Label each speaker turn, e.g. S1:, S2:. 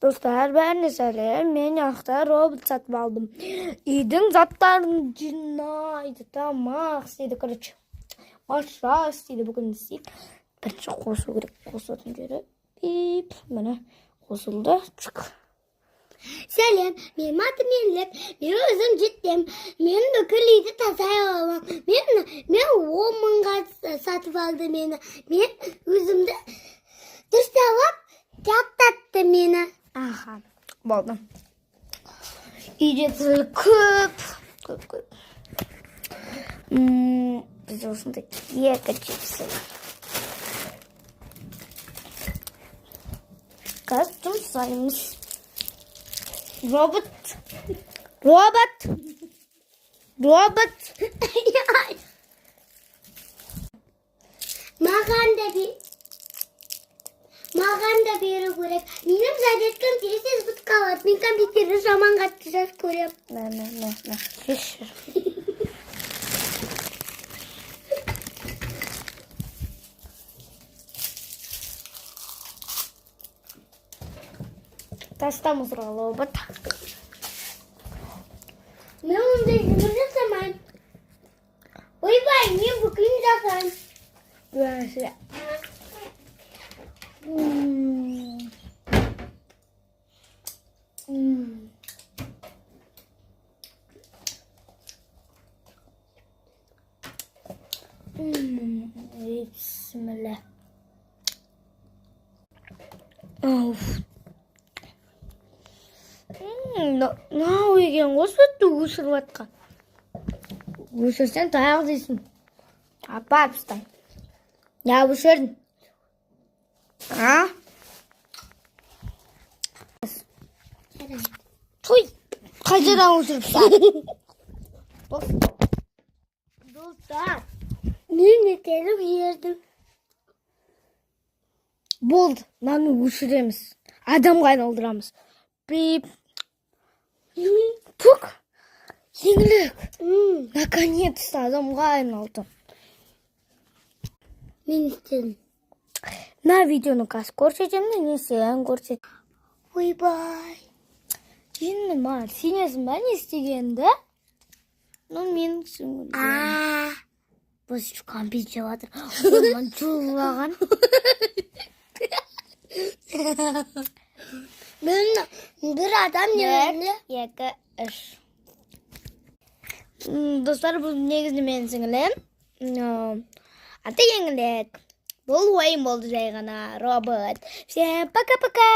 S1: Dostlar, ben Selim. Men yaxta robot satып aldım. Үйдің заттарын жинайды, тамақ істейді, короче. Аша істейді, бүгін істейді. Бірінші қосу керек, қосатын жері. Бип, міне қосылды. Чүк.
S2: Selam, benim adım Elif. Benim özüm ciddim. Benim бүкіл үйді таза аламын. Мен 10 мыңға сатып алды мені. Мен өзімді дұрысталап жаттатты мені.
S1: Aha, болды. Үйде тірлік көп. Бізде осындай екі чипсы бар. Қазір жұмсаймыз. Робот.
S2: Маған да беру керек. Менің зарядкам тез бітіп қалады. Мен компьютерді жаман қатты жас көрем.
S1: Мә. Кешір. Тастамыз робот.
S2: Мен ондай жұмыс жасамаймын. Ойбай, мен бүкілін жасаймын.
S1: Böyle. Bismillah. Of. Мынау екен осы өшіріп жатқан. Өшірсең таяқ дейсің. Апарып тастай. Я өшірдім. Туй, қайтадан өшіріпсің. Достар,
S2: Мен етеріп жердім.
S1: болды, мынаны өшіреміз. Адамға айналдырамыз. Бип. Пук. Еңлік. Наконец-то адамға айналдым.
S2: Мен істедім.
S1: На видеоны қазір көрсетемін, не сен көрсет.
S2: Ойбай.
S1: Енді маған сенесің ба не істегенді? Мен түсінген.
S2: Біз компьютер жеп жатыр.
S1: Онан жолаған.
S2: Bir adam ne?
S1: 2, 3. Достар, бұл негізінде менің сіңілім. Аты Еңлік. Бұл ойын болды жай ғана робот. Всем пока-пока.